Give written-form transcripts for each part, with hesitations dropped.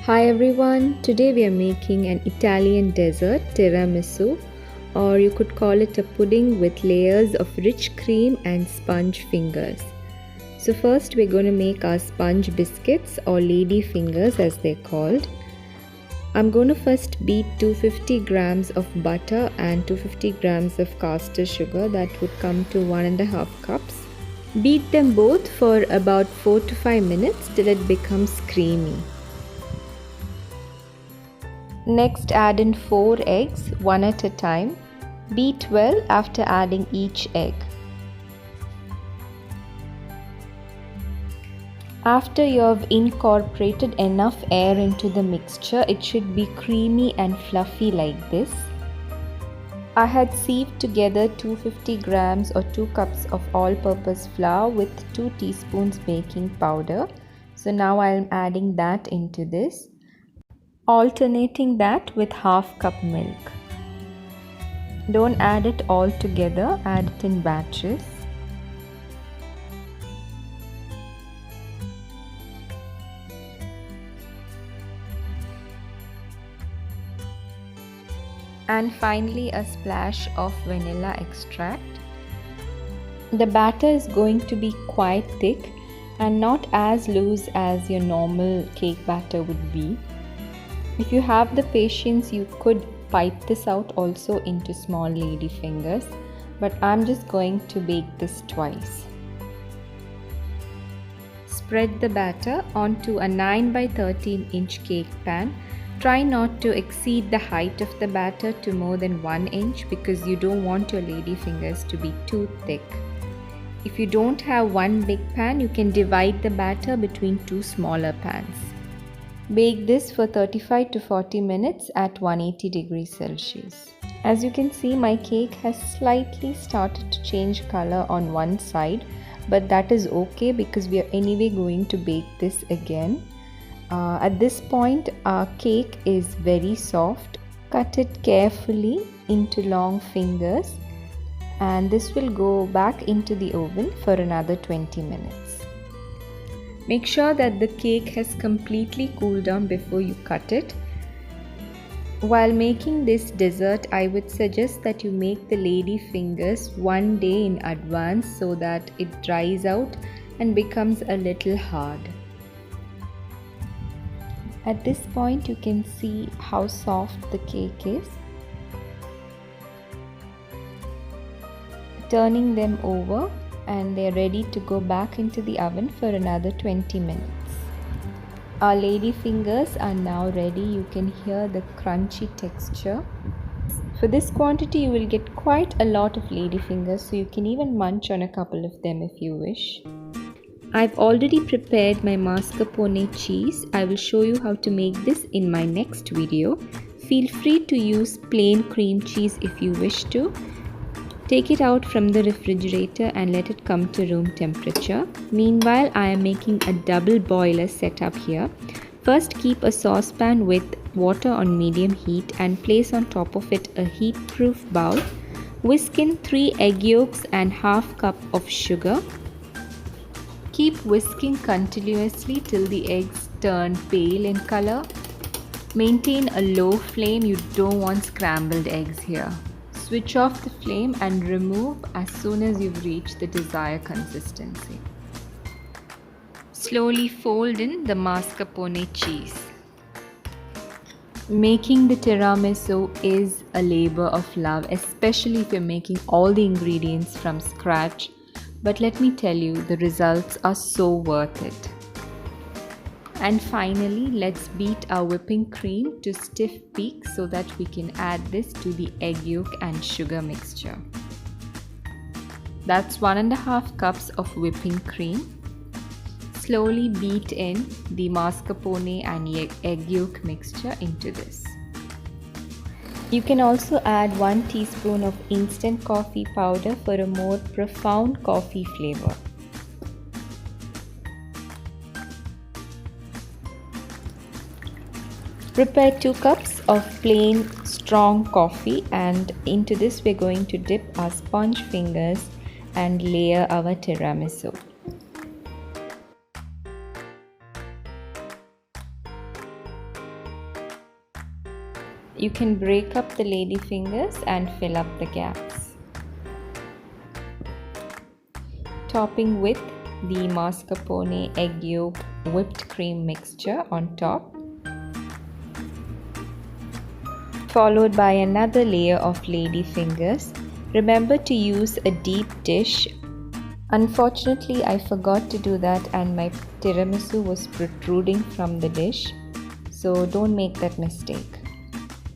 Hi everyone, today we are making an Italian dessert tiramisu, or you could call it a pudding with layers of rich cream and sponge fingers. So first we're going to make our sponge biscuits, or lady fingers as they're called. I'm going to first beat 250 grams of butter and 250 grams of caster sugar, that would come to 1.5 cups. Beat them both for about 4 to 5 minutes till it becomes creamy. Next, add in 4 eggs, one at a time. Beat well after adding each egg. After you have incorporated enough air into the mixture, it should be creamy and fluffy like this. I had sieved together 250 grams or 2 cups of all-purpose flour with 2 teaspoons baking powder. So now I am adding that into this, alternating that with half cup milk. Don't add it all together, add it in batches. And finally a splash of vanilla extract. The batter is going to be quite thick and not as loose as your normal cake batter would be. If you have the patience, you could pipe this out also into small lady fingers, but I'm just going to bake this twice. Spread the batter onto a 9 by 13 inch cake pan. Try not to exceed the height of the batter to more than 1 inch because you don't want your lady fingers to be too thick. If you don't have one big pan, you can divide the batter between 2 smaller pans. Bake this for 35 to 40 minutes at 180 degrees Celsius. As you can see, my cake has slightly started to change color on one side, but that is okay because we are anyway going to bake this again. At this point, our cake is very soft. Cut it carefully into long fingers, and this will go back into the oven for another 20 minutes. Make sure that the cake has completely cooled down before you cut it. While making this dessert, I would suggest that you make the lady fingers one day in advance so that it dries out and becomes a little hard. At this point, you can see how soft the cake is. Turning them over, and they're ready to go back into the oven for another 20 minutes. Our lady fingers are now ready. You can hear the crunchy texture. For this quantity, you will get quite a lot of lady fingers, so you can even munch on a couple of them if you wish. I've already prepared my mascarpone cheese. I will show you how to make this in my next video. Feel free to use plain cream cheese if you wish to. Take it out from the refrigerator and let it come to room temperature. Meanwhile, I am making a double boiler setup here. First, keep a saucepan with water on medium heat and place on top of it a heat-proof bowl. Whisk in 3 egg yolks and half cup of sugar. Keep whisking continuously till the eggs turn pale in color. Maintain a low flame, you don't want scrambled eggs here. Switch off the flame and remove as soon as you've reached the desired consistency. Slowly fold in the mascarpone cheese. Making the tiramisu is a labor of love, especially if you're making all the ingredients from scratch. But let me tell you, the results are so worth it. And finally, let's beat our whipping cream to stiff peak so that we can add this to the egg yolk and sugar mixture. That's 1.5 cups of whipping cream. Slowly beat in the mascarpone and egg yolk mixture into this. You can also add 1 teaspoon of instant coffee powder for a more profound coffee flavor. Prepare 2 cups of plain strong coffee, and into this we're going to dip our sponge fingers and layer our tiramisu. You can break up the lady fingers and fill up the gaps. Topping with the mascarpone egg yolk whipped cream mixture on top, followed by another layer of lady fingers. Remember to use a deep dish. Unfortunately, I forgot to do that and my tiramisu was protruding from the dish, so don't make that mistake.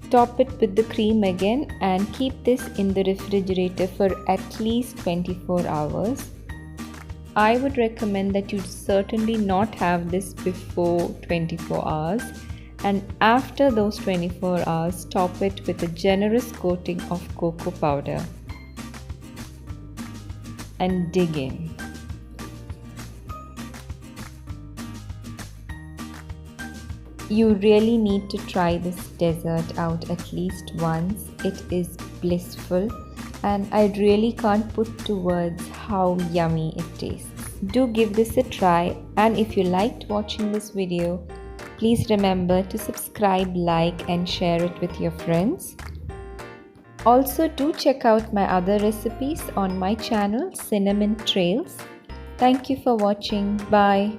Top it with the cream again and keep this in the refrigerator for at least 24 hours. I would recommend that you certainly not have this before 24 hours, and after those 24 hours, top it with a generous coating of cocoa powder and dig in. You really need to try this dessert out at least once. It is blissful and I really can't put to words how yummy it tastes. Do give this a try, and if you liked watching this video, please remember to subscribe, like and share it with your friends. Also do check out my other recipes on my channel Cinnamon Trails. Thank you for watching. Bye.